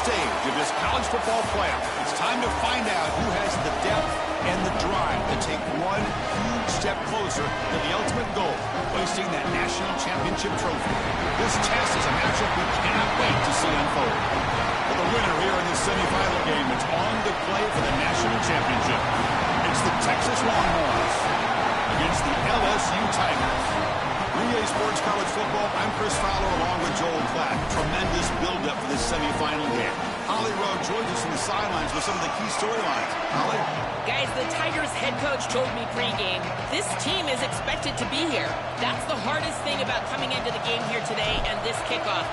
stage of this college football playoff. It's time to find out who has the depth and the drive to take one huge step closer to the ultimate goal, hoisting that national championship trophy. This test is a matchup we cannot wait to see unfold. For the winner here in this semifinal game, it's on to play for the national championship. It's the Texas Longhorns against the LSU Tigers. EA Sports College Football, I'm Chris Fowler along with Joel Klatt. Tremendous build-up for this semifinal game. Holly Rowe joins us from the sidelines with some of the key storylines. Holly? Guys, the Tigers head coach told me pregame, this team is expected to be here. That's the hardest thing about coming into the game here today and this kickoff.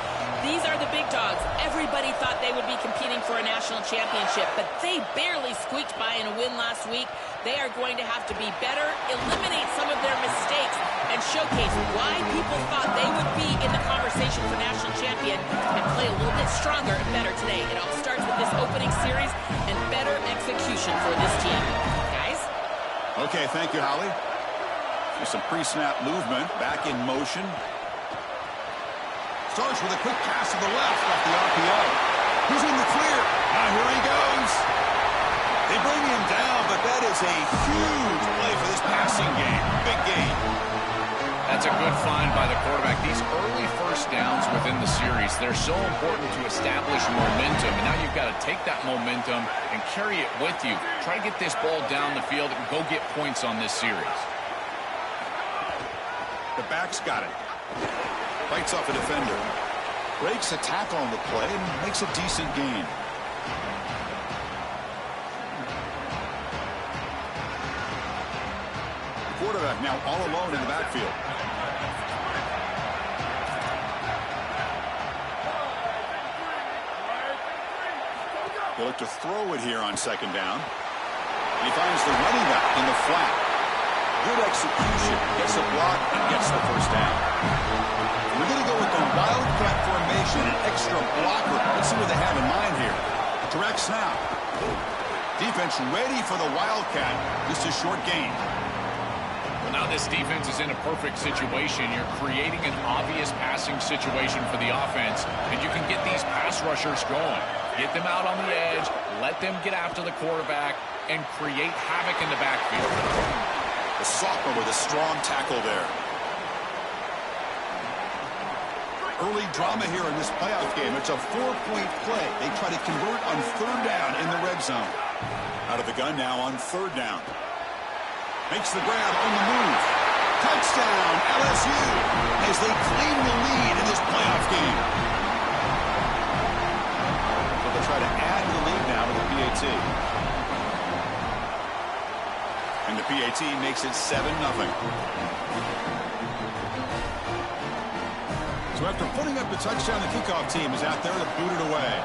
These are the big dogs. Everybody thought they would be competing for a national championship, but they barely squeaked by in a win last week. They are going to have to be better, eliminate some of their mistakes, and showcase why people thought they would be in the conversation for national champion and play a little bit stronger and better today. It all starts with this opening series and better execution for this team. Guys? Okay, thank you, Holly. There's some pre-snap movement, back in motion. Starts with a quick pass to the left off the RPO. He's in the clear. Now here he goes. They bring him down, but that is a huge play for this passing game. Big game. That's a good find by the quarterback. These early first downs within the series, they're so important to establish momentum. And now you've got to take that momentum and carry it with you. Try to get this ball down the field and go get points on this series. The back's got it. Fights off a defender. Breaks a tackle on the play and makes a decent gain. Quarterback now all alone in the backfield. They look to throw it here on second down. He finds the running back in the flat. Good execution. Gets a block and gets the first down. We're going to go with the wildcat formation, an extra blocker. Let's see what they have in mind here. Direct snap. Defense ready for the wildcat. Just a short gain. Well, now this defense is in a perfect situation. You're creating an obvious passing situation for the offense, and you can get these pass rushers going. Get them out on the edge, let them get after the quarterback, and create havoc in the backfield. The sophomore with a strong tackle there. Early drama here in this playoff game. It's a 4-point play. They try to convert on third down in the red zone. Out of the gun now on third down. Makes the grab on the move. Touchdown, LSU, as they claim the lead in this playoff game. So they'll try to add to the lead now with the PAT. And the PAT makes it 7-0. So after putting up the touchdown, the kickoff team is out there to boot it away.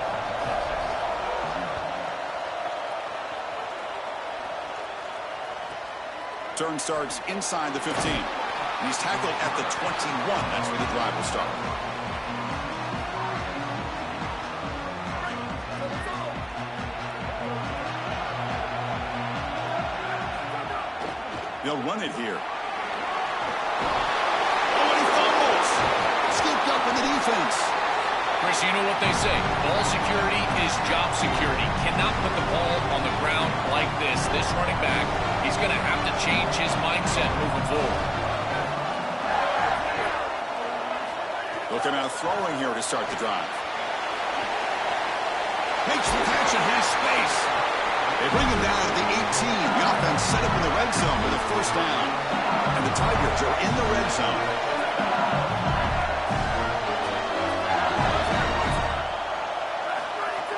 Turn starts inside the 15. And he's tackled at the 21. That's where the drive will start. They'll run it here. Oh, and he fumbles. Scooped up in the defense. Chris, you know what they say. Ball security is job security. Cannot put the ball on the ground like this. This running back, he's going to have to change his mindset moving forward. Looking out throwing here to start the drive. Makes the catch and has space. They bring him down at the 18. The offense set up in the red zone with a first down. And the Tigers are in the red zone.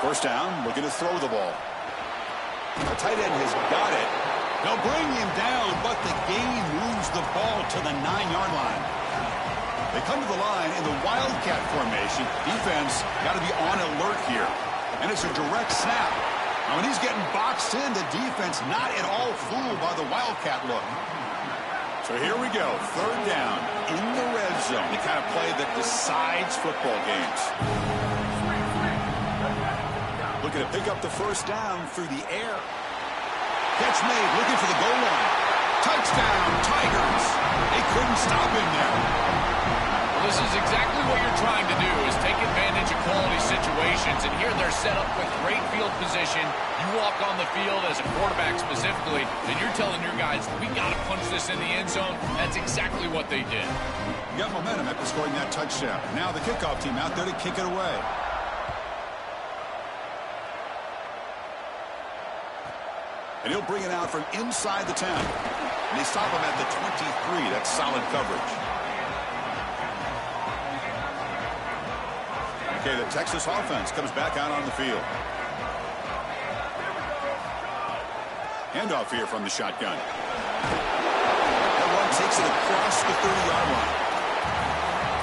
First down, looking to throw the ball. The tight end has got it. They'll bring him down, but the gain moves the ball to the 9-yard line. They come to the line in the wildcat formation. Defense got to be on alert here. And it's a direct snap. Now, when he's getting boxed in, the defense not at all fooled by the wildcat look. So here we go. Third down in the red zone. The kind of play that decides football games. Looking to pick up the first down through the air. Catch made, looking for the goal line. Touchdown, Tigers. They couldn't stop him there. Well, this is exactly what you're trying to do, is take advantage of quality situations, and here they're set up with great field position. You walk on the field as a quarterback specifically, and you're telling your guys, we got to punch this in the end zone. That's exactly what they did. You got momentum after scoring that touchdown. Now the kickoff team out there to kick it away. And he'll bring it out from inside the 10. And they stop him at the 23. That's solid coverage. Okay, the Texas offense comes back out on the field. Handoff here from the shotgun. That one takes it across the 30-yard line.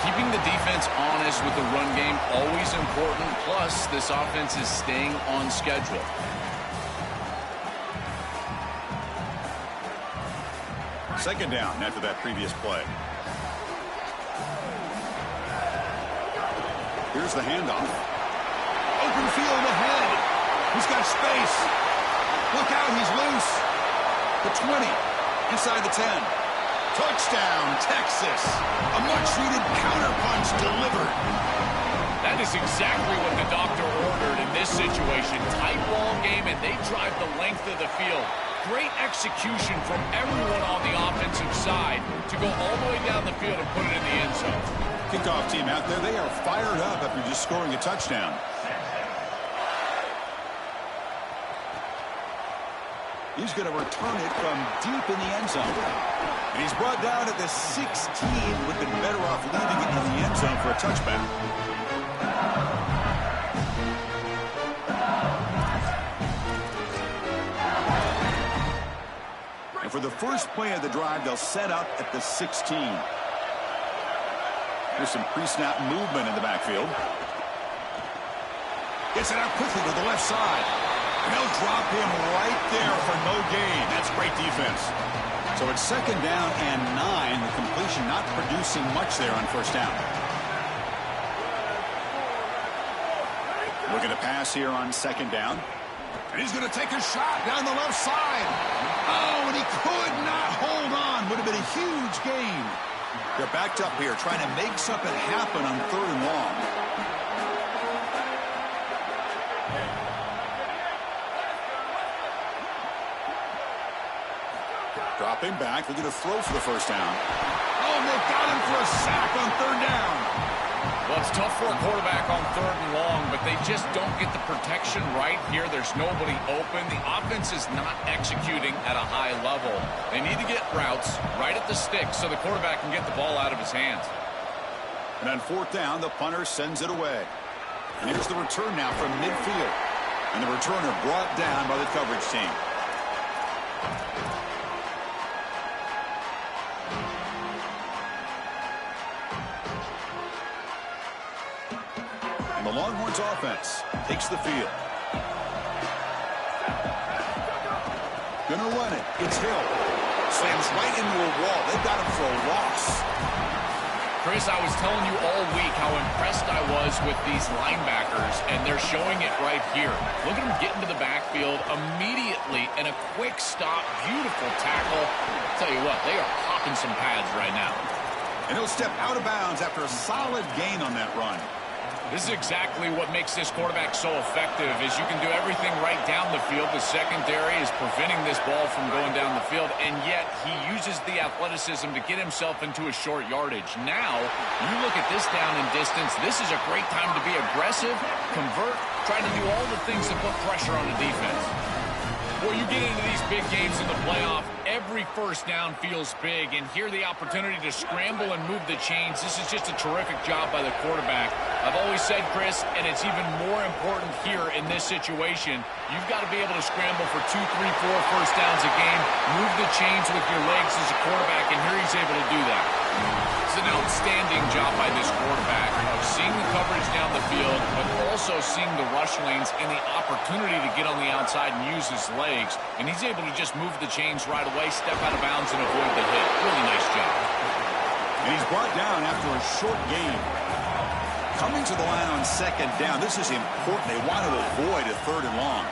Keeping the defense honest with the run game, always important. Plus, this offense is staying on schedule. Second down after that previous play. Here's the handoff. Open field ahead. He's got space. Look out, he's loose. The 20. Inside the 10. Touchdown, Texas. A much-needed counterpunch delivered. That is exactly what the doctor ordered in this situation. Tight ball game, and they drive the length of the field. Great execution from everyone on the offensive side to go all the way down the field and put it in the end zone. Kickoff team out there, they are fired up after just scoring a touchdown. He's going to return it from deep in the end zone. And he's brought down at the 16. Would have been better off leaving it in the end zone for a touchback. For the first play of the drive, they'll set up at the 16. There's some pre-snap movement in the backfield. Gets it out quickly to the left side. And they'll drop him right there for no gain. That's great defense. So it's second down and 9. The completion not producing much there on first down. Looking to pass here on second down. And he's going to take a shot down the left side. Oh, and he could not hold on. Would have been a huge gain. They're backed up here trying to make something happen on third and long. Dropping back. They're going to throw for the first down. Oh, and they've got him for a sack on third down. Well, it's tough for a quarterback on third and long, but they just don't get the protection right here. There's nobody open. The offense is not executing at a high level. They need to get routes right at the stick so the quarterback can get the ball out of his hands. And on fourth down, the punter sends it away. And here's the return now from midfield. And the returner brought down by the coverage team. The Longhorns offense takes the field. Gonna run it. It's Hill. Slams right into a wall. They've got him for a loss. Chris, I was telling you all week how impressed I was with these linebackers, and they're showing it right here. Look at them get into the backfield immediately, and a quick stop, beautiful tackle. I'll tell you what, they are hopping some pads right now. And he'll step out of bounds after a solid gain on that run. This is exactly what makes this quarterback so effective, is you can do everything right down the field. The secondary is preventing this ball from going down the field, and yet he uses the athleticism to get himself into a short yardage. Now, you look at this down and distance, this is a great time to be aggressive, convert, try to do all the things to put pressure on the defense. Well, you get into these big games in the playoff, every first down feels big, and here the opportunity to scramble and move the chains. This is just a terrific job by the quarterback. I've always said, Chris, and it's even more important here in this situation, you've got to be able to scramble for 2, 3, 4 first downs a game, move the chains with your legs as a quarterback, and here he's able to do that. It's an outstanding job by this quarterback of seeing the coverage down the field, but also seeing the rush lanes and the opportunity to get on the outside and use his legs. And he's able to just move the chains right away, step out of bounds, and avoid the hit. Really nice job. And he's brought down after a short gain. Coming to the line on second down, this is important. They want to avoid a third and long.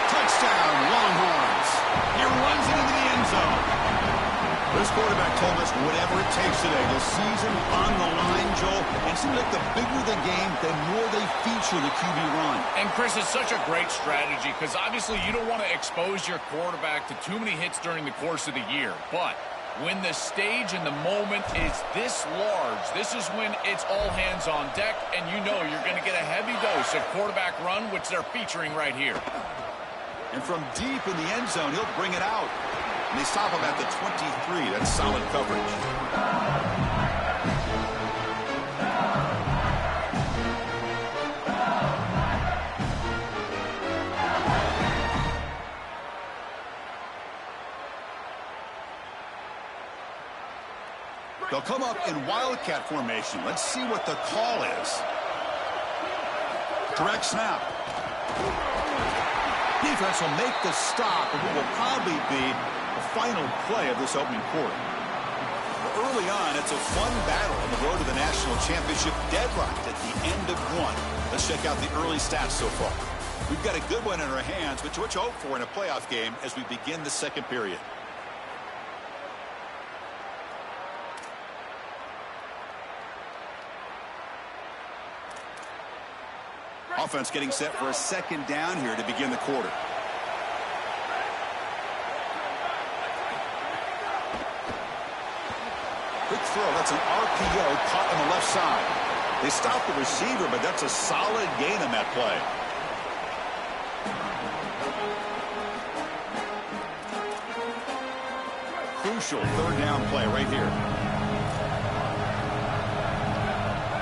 Touchdown, Longhorns. He runs it into the end zone. The This quarterback told us whatever it takes today. The season on the line, Joel. And it seems like the bigger the game, the more they feature the QB run. And, Chris, it's such a great strategy because obviously you don't want to expose your quarterback to too many hits during the course of the year. But when the stage and the moment is this large, this is when it's all hands on deck, and you know you're going to get a heavy dose of quarterback run, which they're featuring right here. And from deep in the end zone, he'll bring it out. And they stop him at the 23. That's solid coverage. They'll come up in Wildcat formation. Let's see what the call is. Direct snap. Defense will make the stop, and what will probably be the final play of this opening quarter. Early on, it's a fun battle on the road to the national championship, deadlocked at the end of one. Let's check out the early stats so far. We've got a good one in our hands, which what you hope for in a playoff game as we begin the second period. Offense getting set for a second down here to begin the quarter. Quick throw. That's an RPO caught on the left side. They stop the receiver, but that's a solid gain on that play. Crucial third down play right here.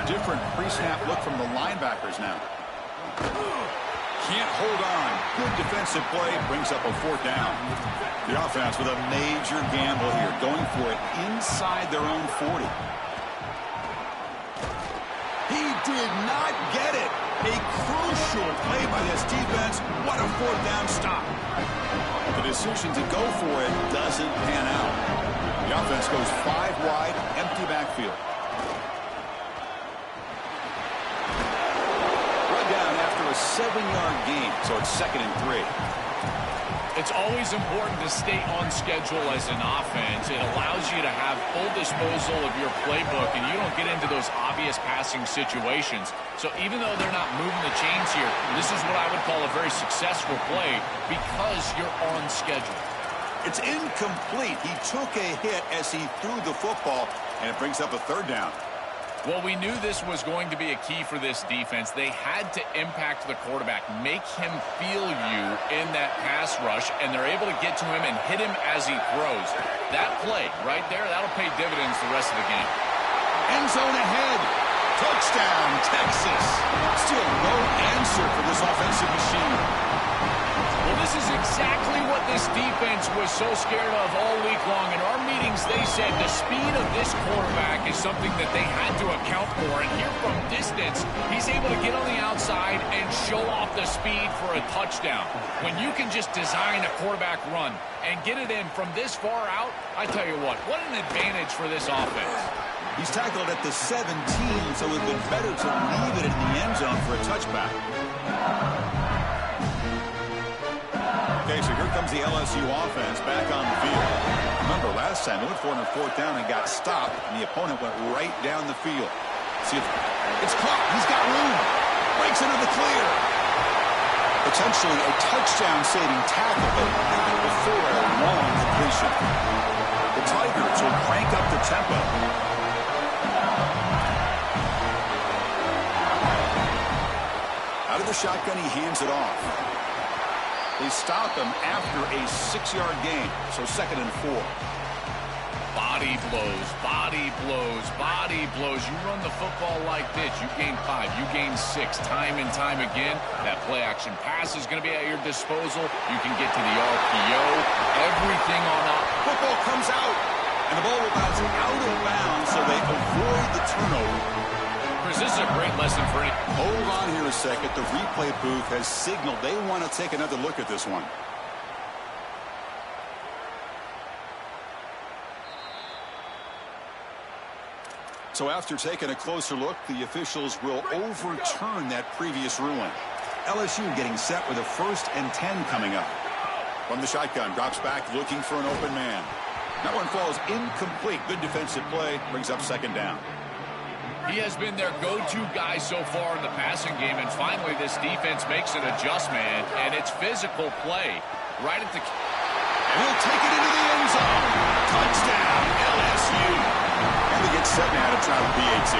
Different pre-snap look from the linebackers now. Can't hold on. Good defensive play. Brings up a fourth down. The offense with a major gamble here. Going for it inside their own 40. He did not get it. A crucial play by this defense. What a fourth down stop. The decision to go for it doesn't pan out. The offense goes 5 wide, empty backfield. A 7-yard gain, so it's 2nd and 3. It's always important to stay on schedule as an offense. It allows you to have full disposal of your playbook, and you don't get into those obvious passing situations. So even though they're not moving the chains here, this is what I would call a very successful play because you're on schedule. It's incomplete. He took a hit as he threw the football, and it brings up a third down. Well, we knew this was going to be a key for this defense. They had to impact the quarterback, make him feel you in that pass rush, and they're able to get to him and hit him as he throws. That play right there, that'll pay dividends the rest of the game. End zone ahead. Touchdown, Texas. Still no answer for this offensive machine. Well, this is exactly what this defense was so scared of all week long. In our meetings, they said the speed of this quarterback is something that they had to account for. And here from distance, he's able to get on the outside and show off the speed for a touchdown. When you can just design a quarterback run and get it in from this far out, I tell you what an advantage for this offense. He's tackled at the 17, so it would have been better to leave it in the end zone for a touchback. Okay, so here comes the LSU offense back on the field. Remember, last time they went for it on 4th down and got stopped, and the opponent went right down the field. See if it's caught. He's got room. Breaks into the clear. Potentially a touchdown-saving tackle, but before a long completion. The Tigers will crank up the tempo. Out of the shotgun, he hands it off. They stop him after a 6-yard gain, so 2nd and 4. Body blows, body blows, body blows. You run the football like this, you gain 5, you gain 6, time and time again. That play-action pass is going to be at your disposal. You can get to the RPO, everything on up. Football comes out, and the ball will bounce out of bounds, so they avoid the turnover. Chris, this is a great lesson for any. Hold on here a second. The replay booth has signaled they want to take another look at this one. So after taking a closer look, the officials will overturn that previous ruling. LSU getting set with a 1st and 10 coming up. From the shotgun, drops back looking for an open man. That one falls incomplete. Good defensive play. Brings up second down. He has been their go-to guy so far in the passing game, and finally this defense makes an adjustment, and it's physical play right at the... And he'll take it into the end zone. Touchdown, LSU. And they get set now to try the PAT.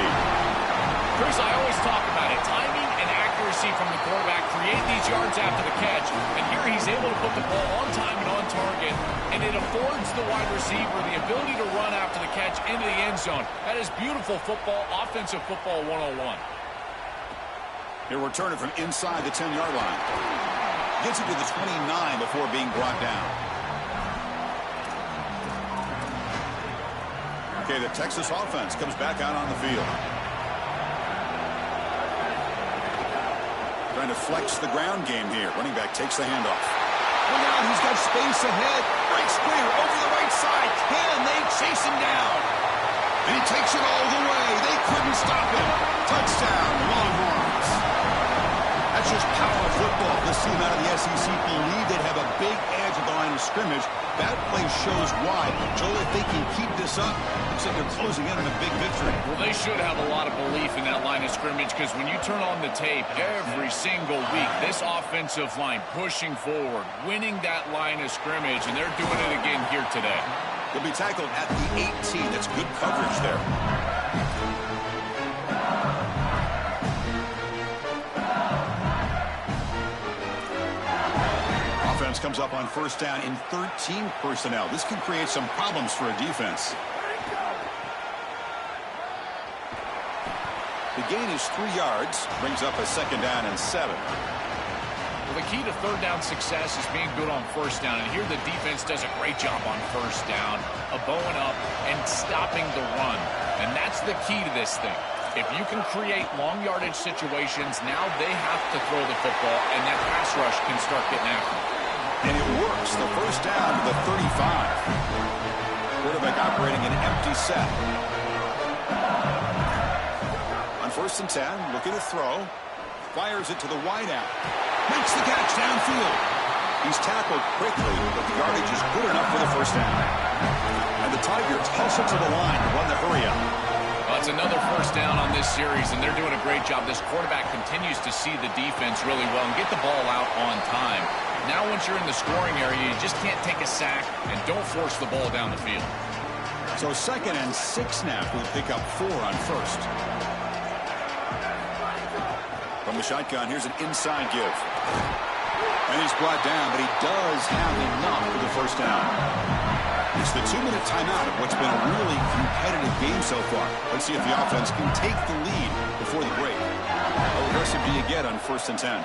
Chris, I always talk about it. Timing and accuracy from the quarterback create these yards after the catch, and here he's able to put the ball on time and on target, and it affords the wide receiver the ability to run after the catch into the end zone. That is beautiful football, offensive football 101. He'll return it from inside the 10-yard line. Gets it to the 29 before being brought down. Okay, the Texas offense comes back out on the field. Trying to flex the ground game here. Running back takes the handoff. Look out, he's got space ahead. Right square over the right side. Can they chase him down? And he takes it all the way. They couldn't stop him. Touchdown, Longhorns. That's just power football. This team out of the SEC believe they'd have a big edge at the line of scrimmage. That play shows why. Joel, if they can keep this up, looks like they're closing in on a big victory. Well, they should have a lot of belief in that line of scrimmage, because when you turn on the tape every single week, this offensive line pushing forward, winning that line of scrimmage, and they're doing it again here today. They'll be tackled at the 18. That's good coverage there. Offense comes up on first down in 13 personnel. This can create some problems for a defense. The gain is 3 yards. Brings up a second down and 7. Well, the key to third down success is being good on first down. And here the defense does a great job on first down of bowing up and stopping the run. And that's the key to this thing. If you can create long yardage situations, now they have to throw the football, and that pass rush can start getting after them. And it works. The first down to the 35. Quarterback operating an empty set. On first and 10, looking to throw. Fires it to the wideout. Makes the catch downfield. He's tackled quickly, but the yardage is good enough for the first down. And the Tigers hustle to the line to run the hurry up. Well, it's another first down on this series, and they're doing a great job. This quarterback continues to see the defense really well and get the ball out on time. Now once you're in the scoring area, you just can't take a sack, and don't force the ball down the field. So second and 6 now. We'll pick up 4 on first. From the shotgun, here's an inside give. And he's brought down, but he does have enough for the first down. It's the 2-minute timeout of what's been a really competitive game so far. Let's see if the offense can take the lead before the break. How aggressive do you get on first and 10?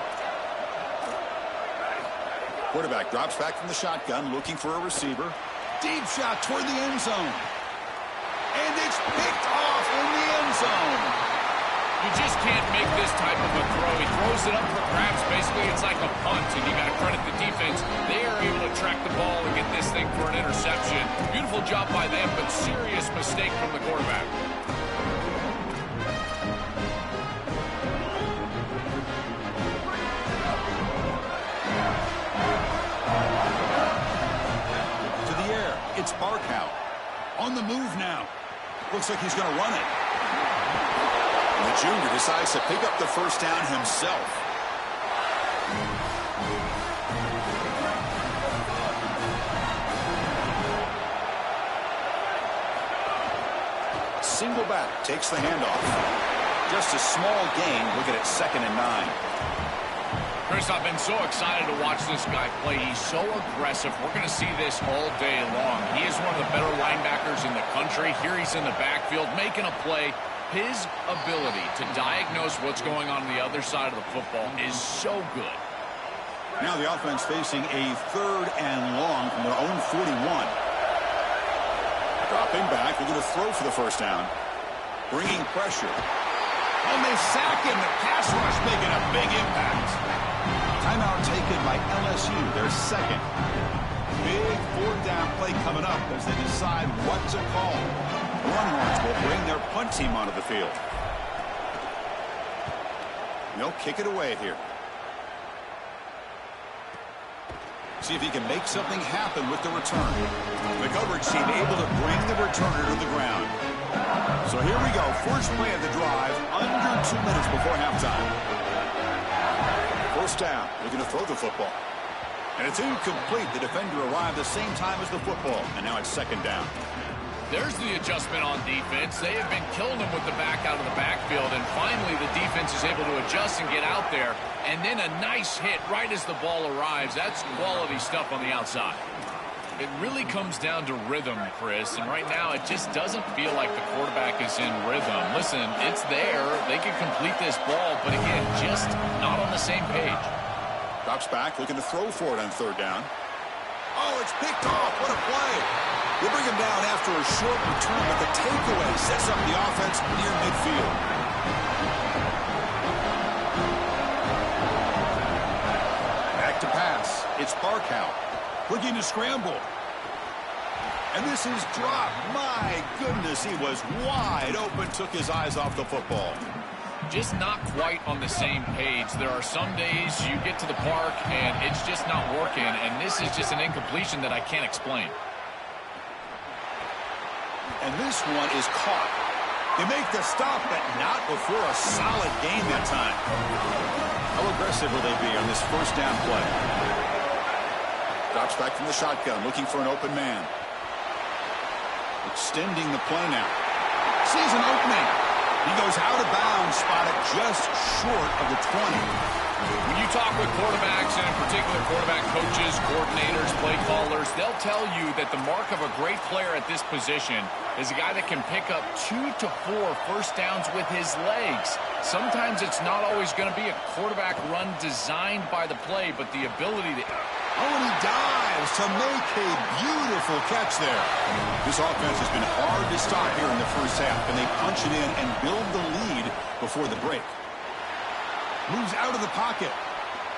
Quarterback drops back from the shotgun, looking for a receiver. Deep shot toward the end zone. And it's picked off in the end zone. You just can't make this type of a throw. He throws it up for grabs. Basically, it's like a punt, and you got to credit the defense. They are able to track the ball and get this thing for an interception. Beautiful job by them, but serious mistake from the quarterback. To the air, it's Barkow. On the move now. Looks like he's going to run it. And the junior decides to pick up the first down himself. Single back takes the handoff. Just a small gain. Look at it, 2nd and 9. Chris, I've been so excited to watch this guy play. He's so aggressive. We're going to see this all day long. He is one of the better linebackers in the country. Here he's in the backfield making a play. His ability to diagnose what's going on the other side of the football is so good. Now the offense facing a 3rd and long from their own 41. Dropping back, they're going to throw for the first down. Bringing pressure. And they sack him. The pass rush making a big impact. Timeout taken by LSU, their 2nd. Big 4th down play coming up as they decide what to call. Longhorns will bring their punt team onto the field. They'll kick it away here. See if he can make something happen with the return. The coverage coverage team able to bring the returner to the ground. So here we go. First play of the drive, under 2 minutes before halftime. First down, looking to throw the football. And it's incomplete. The defender arrived the same time as the football, and now it's second down. There's the adjustment on defense. They have been killing them with the back out of the backfield, and finally the defense is able to adjust and get out there. And then a nice hit right as the ball arrives. That's quality stuff on the outside. It really comes down to rhythm, Chris, and right now it just doesn't feel like the quarterback is in rhythm. Listen, it's there. They can complete this ball, but again, just not on the same page. Drops back, looking to throw for it on third down. Oh, it's picked off. What a play. They bring him down after a short return, but the takeaway sets up the offense near midfield. Back to pass. It's Barkow. Looking to scramble. And this is dropped. My goodness, he was wide open, took his eyes off the football. Just not quite on the same page. There are some days you get to the park and it's just not working, and this is just an incompletion that I can't explain. And this one is caught. They make the stop, but not before a solid gain that time. How aggressive will they be on this first down play? Drops back from the shotgun, looking for an open man. Extending the play now. Sees an opening. He goes out of bounds, spotted just short of the 20. When you talk with quarterbacks, and in particular quarterback coaches, coordinators, play callers, they'll tell you that the mark of a great player at this position is a guy that can pick up 2 to 4 first downs with his legs. Sometimes it's not always going to be a quarterback run designed by the play, but the ability to... Oh, and he dives to make a beautiful catch there. This offense has been hard to stop here in the first half, and they punch it in and build the lead before the break. Moves out of the pocket.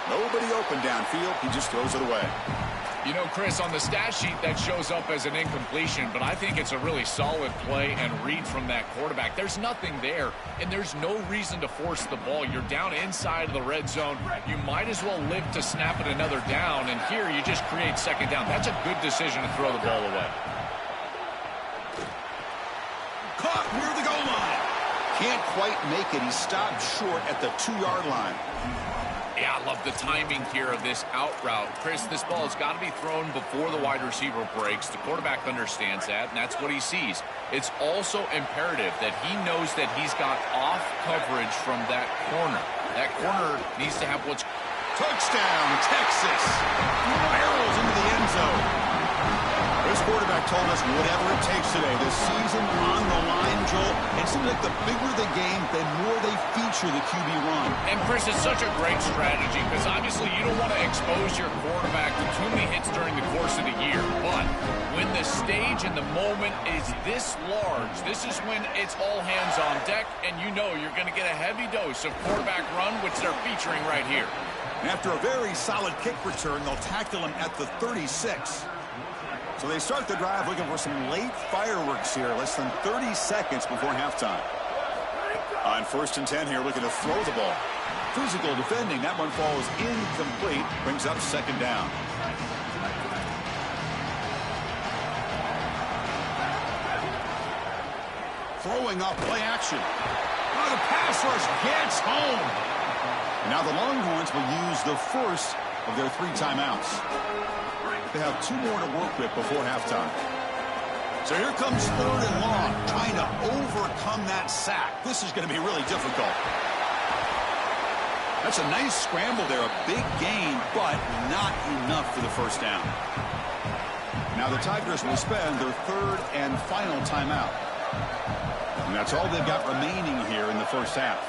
Nobody open downfield. He just throws it away. You know, Chris, on the stat sheet that shows up as an incompletion, but I think it's a really solid play and read from that quarterback. There's nothing there, and there's no reason to force the ball. You're down inside of the red zone. You might as well live to snap it another down, and here you just create second down. That's a good decision to throw the ball away. Caught near the goal line. Can't quite make it. He stopped short at the 2-yard line. Yeah, I love the timing here of this out route. Chris, this ball has got to be thrown before the wide receiver breaks. The quarterback understands that, and that's what he sees. It's also imperative that he knows that he's got off coverage from that corner. That corner needs to have what's... Touchdown, Texas. Barrels into the end zone. This quarterback told us whatever it takes today. This season on the line, Joel. It seems like the bigger the game, the more they feature the QB run. And, Chris, it's such a great strategy because obviously you don't want to expose your quarterback to too many hits during the course of the year. But when the stage and the moment is this large, this is when it's all hands on deck, and you know you're going to get a heavy dose of quarterback run, which they're featuring right here. After a very solid kick return, they'll tackle him at the 36. So they start the drive looking for some late fireworks here, less than 30 seconds before halftime. On 1st and 10 here, looking to throw the ball. Physical defending, that one falls incomplete, brings up second down. Throwing off play action. Oh, the pass rush gets home. And now the Longhorns will use the first of their 3 timeouts. They have 2 more to work with before halftime. So here comes 3rd and long, trying to overcome that sack. This is going to be really difficult. That's a nice scramble there, a big gain, but not enough for the first down. Now the Tigers will spend their 3rd and final timeout. And that's all they've got remaining here in the first half.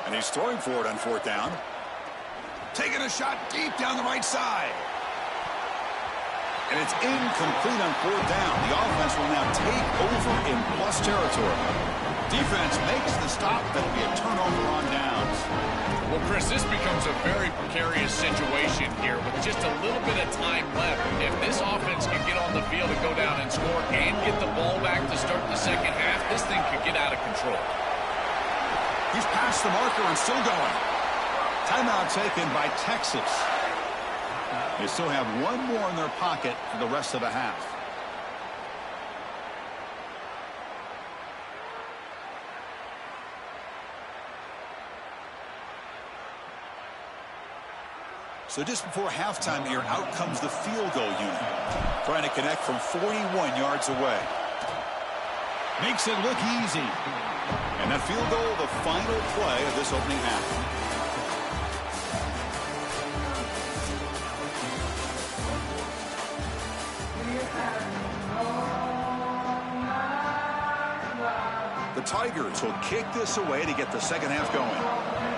And he's throwing for it on 4th down. Taking a shot deep down the right side. And it's incomplete on 4th down. The offense will now take over in plus territory. Defense makes the stop. That'll be a turnover on downs. Well, Chris, this becomes a very precarious situation here with just a little bit of time left. If this offense can get on the field and go down and score and get the ball back to start the second half, this thing could get out of control. He's past the marker and still going. Timeout taken by Texas. They still have one more in their pocket for the rest of the half. So just before halftime here, out comes the field goal unit. Trying to connect from 41 yards away. Makes it look easy. And that field goal, the final play of this opening half. The Tigers will kick this away to get the second half going.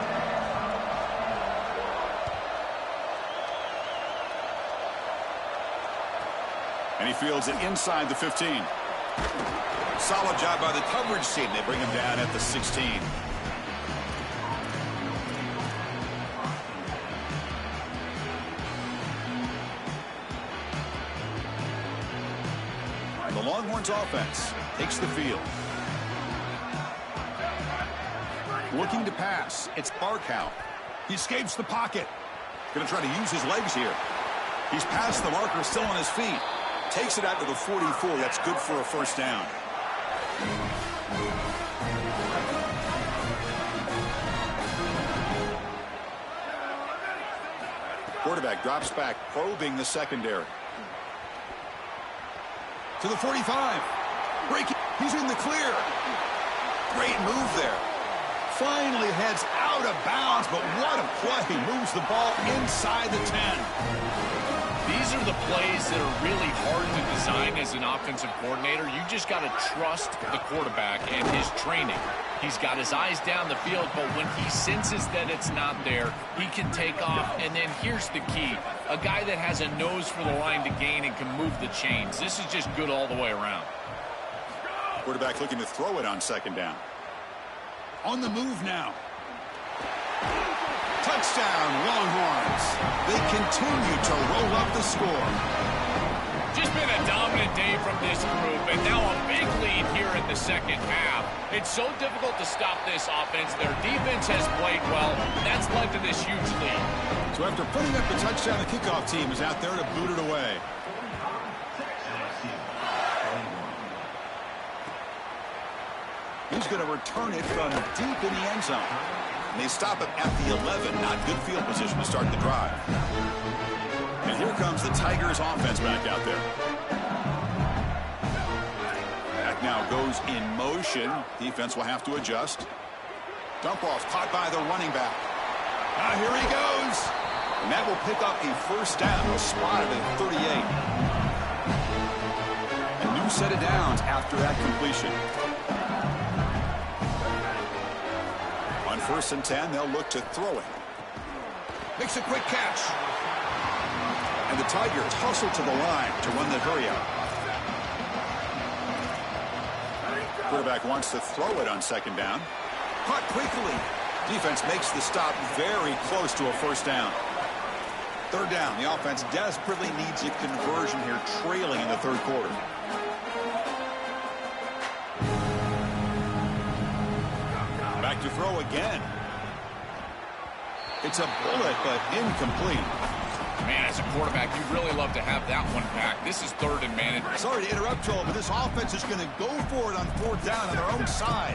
And he fields it inside the 15. Solid job by the coverage team. They bring him down at the 16. The Longhorns offense takes the field. Looking to pass. It's Barkow. He escapes the pocket. Going to try to use his legs here. He's past the marker, still on his feet. Takes it out to the 44. That's good for a first down. Quarterback drops back, probing the secondary. To the 45. Breaking. He's in the clear. Great move there. Finally heads out of bounds, but what a play. Moves the ball inside the 10. These are the plays that are really hard to design as an offensive coordinator. You just got to trust the quarterback and his training. He's got his eyes down the field, but when he senses that it's not there, he can take off. And then here's the key. A guy that has a nose for the line to gain and can move the chains. This is just good all the way around. Quarterback looking to throw it on second down. On the move now. Touchdown, Longhorns. They continue to roll up the score. Just been a dominant day from this group, and now a big lead here in the second half. It's so difficult to stop this offense. Their defense has played well. That's led to this huge lead. So after putting up the touchdown, the kickoff team is out there to boot it away. He's going to return it from deep in the end zone. And they stop him at the 11. Not good field position to start the drive. And here comes the Tigers offense back out there. Back now goes in motion. Defense will have to adjust. Dump off caught by the running back. Now here he goes. And that will pick up a first down. Was spotted at 38. A new set of downs after that completion. First and 10, they'll look to throw it. Makes a quick catch. And the Tigers hustle to the line to run the hurry up. Quarterback wants to throw it on second down. Caught quickly. Defense makes the stop very close to a first down. Third down. The offense desperately needs a conversion here, trailing in the third quarter. Back to throw again. It's a bullet, but incomplete. Man, as a quarterback, you'd really love to have that one back. This is third and man. Sorry to interrupt, Joel, but this offense is going to go for it on fourth down on their own side.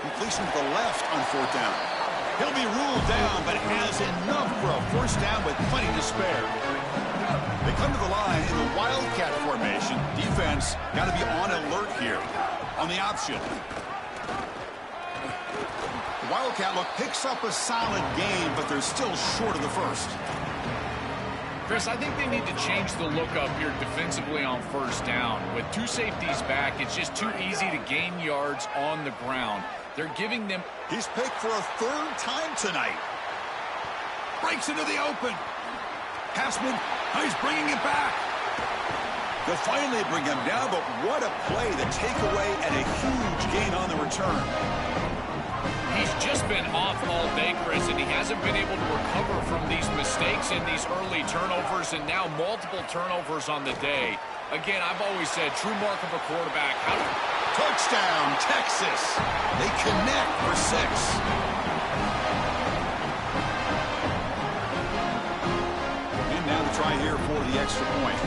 Completion to the left on fourth down. He'll be ruled down, but has enough for a first down with plenty to spare. They come to the line in the Wildcat formation. Defense got to be on alert here on the option. The Wildcat look picks up a solid game, but they're still short of the first. Chris, I think they need to change the look up here defensively on first down. With two safeties back, it's just too easy to gain yards on the ground. They're giving them... He's picked for a third time tonight. Breaks into the open. Passman, he's bringing it back. They'll finally bring him down, but what a play. The takeaway and a huge gain on the return. He's just been off all day, Chris, and he hasn't been able to recover from these mistakes and these early turnovers, and now multiple turnovers on the day. Again, I've always said, true mark of a quarterback. Touchdown, Texas. They connect for 6. And now to try here for the extra point.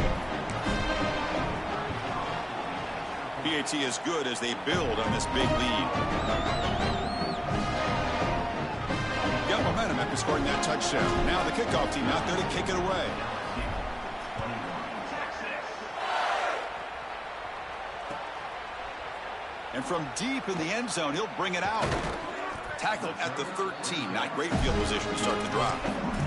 PAT is good as they build on this big lead. Got momentum after scoring that touchdown. Now the kickoff team out there to kick it away. And from deep in the end zone, he'll bring it out. Tackled at the 13. Not great field position to start the drive.